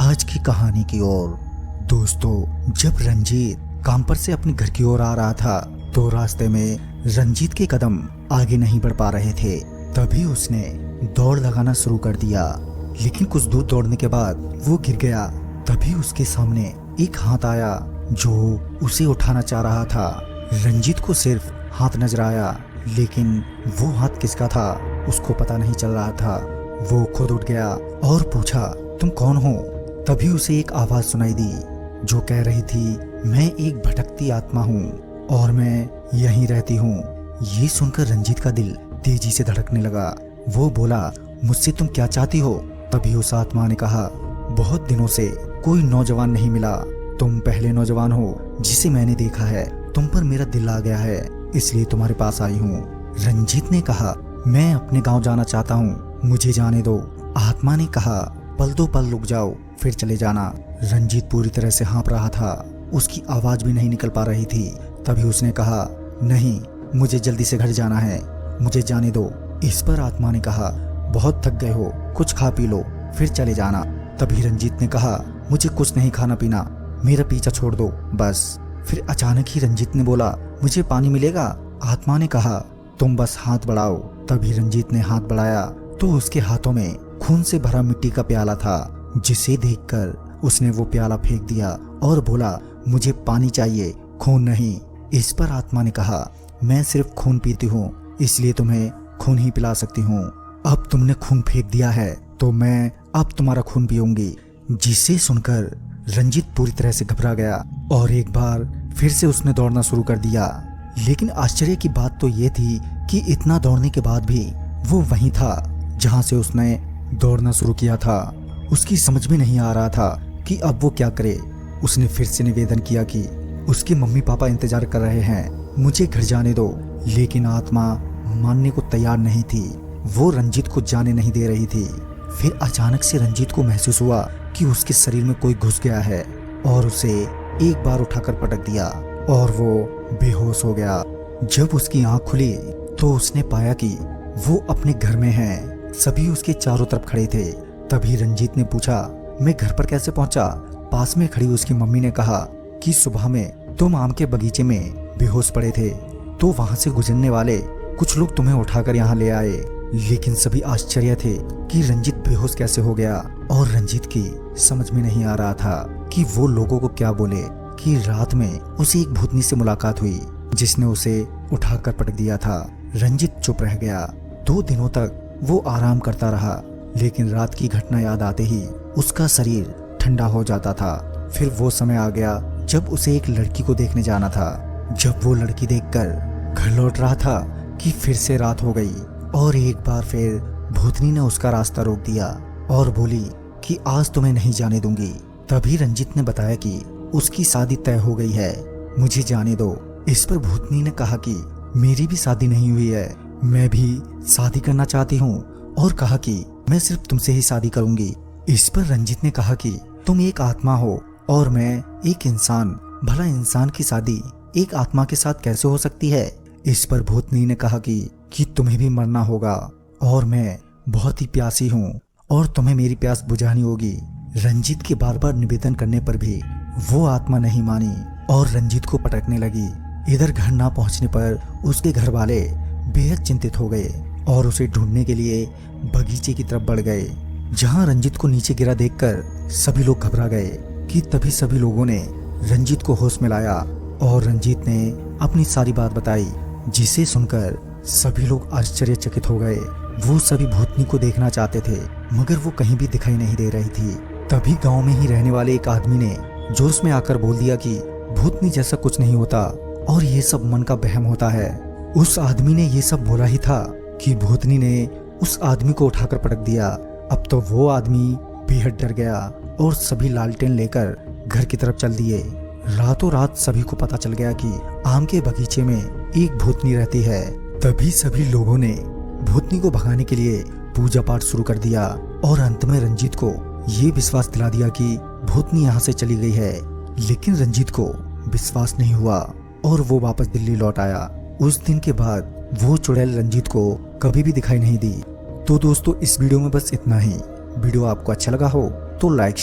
आज की कहानी की ओर। दोस्तों, जब रंजीत काम पर से अपने घर की ओर आ रहा था तो रास्ते में रंजीत के कदम आगे नहीं बढ़ पा रहे थे। तभी उसने दौड़ लगाना शुरू कर दिया, लेकिन कुछ दूर दौड़ने के बाद वो गिर गया। तभी उसके सामने एक हाथ आया जो उसे उठाना चाह रहा था। रंजीत को सिर्फ हाथ नजर आया, लेकिन वो हाथ किसका था उसको पता नहीं चल रहा था। वो खुद उठ गया और पूछा, तुम कौन हो? तभी उसे एक आवाज सुनाई दी जो कह रही थी, मैं एक भटकती आत्मा हूँ और मैं यहीं रहती हूँ। ये सुनकर रंजीत का दिल तेजी से धड़कने लगा। वो बोला, मुझसे तुम क्या चाहती हो? तभी उस आत्मा ने कहा, बहुत दिनों से कोई नौजवान नहीं मिला। तुम पहले नौजवान हो जिसे मैंने देखा है। तुम पर मेरा दिल आ गया है, इसलिए तुम्हारे पास आई हूँ। रंजीत ने कहा, मैं अपने गांव जाना चाहता हूँ, मुझे जाने दो। आत्मा ने कहा, पल दो पल रुक जाओ, फिर चले जाना। रंजीत पूरी तरह से हाँप रहा था, उसकी आवाज भी नहीं निकल पा रही थी। तभी उसने कहा, नहीं, मुझे जल्दी से घर जाना है, मुझे जाने दो। इस पर आत्मा ने कहा, बहुत थक गए हो, कुछ खा पी लो, फिर चले जाना। तभी रंजीत ने कहा, मुझे कुछ नहीं खाना पीना, मेरा पीछा छोड़ दो बस। फिर अचानक ही रंजीत ने बोला, मुझे पानी मिलेगा? आत्मा ने कहा, तुम बस हाथ बढ़ाओ। तभी रंजीत ने हाथ बढ़ाया तो उसके हाथों में खून से भरा मिट्टी का प्याला था, जिसे देखकर उसने वो प्याला फेंक दिया और बोला, मुझे पानी चाहिए, खून नहीं। इस पर आत्मा ने कहा, मैं सिर्फ खून पीती हूँ, इसलिए तुम्हें खून ही पिला सकती हूँ। अब तुमने खून फेंक दिया है तो मैं अब तुम्हारा खून पीऊंगी। जिसे सुनकर रंजीत पूरी तरह से घबरा गया और एक बार फिर से उसने दौड़ना शुरू कर दिया। लेकिन आश्चर्य की बात तो ये थी कि इतना दौड़ने के बाद भी वो वहीं था जहां से उसने दौड़ना शुरू किया था। उसकी समझ में नहीं आ रहा था कि अब वो क्या करे। उसने फिर से निवेदन किया कि उसके मम्मी पापा इंतजार कर रहे हैं, मुझे घर जाने दो। लेकिन आत्मा मानने को तैयार नहीं थी, वो रंजीत को जाने नहीं दे रही थी। फिर अचानक से रंजीत को महसूस हुआ कि उसके शरीर में कोई घुस गया है और उसे एक बार उठाकर पटक दिया और वो बेहोश हो गया। जब उसकी आंख खुली तो उसने पाया कि वो अपने घर में है। सभी उसके चारों तरफ खड़े थे। तभी रंजीत ने पूछा, मैं घर पर कैसे पहुंचा? पास में खड़ी उसकी मम्मी ने कहा कि सुबह में तुम आम के बगीचे में बेहोश पड़े थे, तो वहां से गुजरने वाले कुछ लोग तुम्हें उठाकर यहाँ ले आए। लेकिन सभी आश्चर्य थे कि रंजीत बेहोश कैसे हो गया और रंजीत की समझ में नहीं आ रहा था कि वो लोगों को क्या बोले कि रात में उसे एक भूतनी से मुलाकात हुई जिसने उसे उठाकर पटक दिया था। रंजीत चुप रह गया। 2 दिनों तक वो आराम करता रहा, लेकिन रात की घटना याद आते ही उसका शरीर ठंडा हो जाता था। फिर वो समय आ गया जब उसे एक लड़की को देखने जाना था। जब वो लड़की देखकर घर लौट रहा था कि फिर से रात हो गई और एक बार फिर भूतनी ने उसका रास्ता रोक दिया और बोली कि आज तुम्हें नहीं जाने दूंगी। तभी रंजीत ने बताया कि उसकी शादी तय हो गई है, मुझे जाने दो। इस पर भूतनी ने कहा कि मेरी भी शादी नहीं हुई है, मैं भी शादी करना चाहती हूँ, और कहा कि मैं सिर्फ तुमसे ही शादी करूंगी। इस पर रंजीत ने कहा कि तुम एक आत्मा हो और मैं एक इंसान, भला इंसान की शादी एक आत्मा के साथ कैसे हो सकती है? इस पर भूतनी ने कहा कि तुम्हें भी मरना होगा और मैं बहुत ही प्यासी हूँ और तुम्हें मेरी प्यास बुझानी होगी। रंजीत के बार बार निवेदन करने पर भी वो आत्मा नहीं मानी और रंजीत को पटकने लगी। इधर घर ना पहुंचने पर उसके घर वाले बेहद चिंतित हो गए और उसे ढूंढने के लिए बगीचे की तरफ बढ़ गए। जहां रंजीत को नीचे गिरा देखकर सभी लोग घबरा गए कि तभी सभी लोगों ने रंजीत को होश में लाया और रंजीत ने अपनी सारी बात बताई, जिसे सुनकर सभी लोग आश्चर्यचकित हो गए। वो सभी भूतनी को देखना चाहते थे मगर वो कहीं भी दिखाई नहीं दे रही थी। तभी गांव में ही रहने वाले एक आदमी ने जोश में आकर बोल दिया कि भूतनी जैसा कुछ नहीं होता और ये सब मन का वहम होता है। उस आदमी ने ये सब बोला ही था कि भूतनी ने उस आदमी को उठाकर पटक दिया। अब तो वो आदमी बेहद डर गया और सभी लालटेन लेकर घर की तरफ चल दिए। रातों रात सभी को पता चल गया कि आम के बगीचे में एक भूतनी रहती है। तभी सभी लोगों ने भूतनी को भगाने के लिए पूजा पाठ शुरू कर दिया और अंत में रंजीत को ये विश्वास दिला दिया कि भूतनी यहाँ से चली गई है। लेकिन रंजीत को विश्वास नहीं हुआ और वो वापस दिल्ली लौट आया। उस दिन के बाद वो चुड़ैल रंजीत को कभी भी दिखाई नहीं दी। तो दोस्तों, इस वीडियो में बस इतना ही। वीडियो आपको अच्छा लगा हो तो लाइक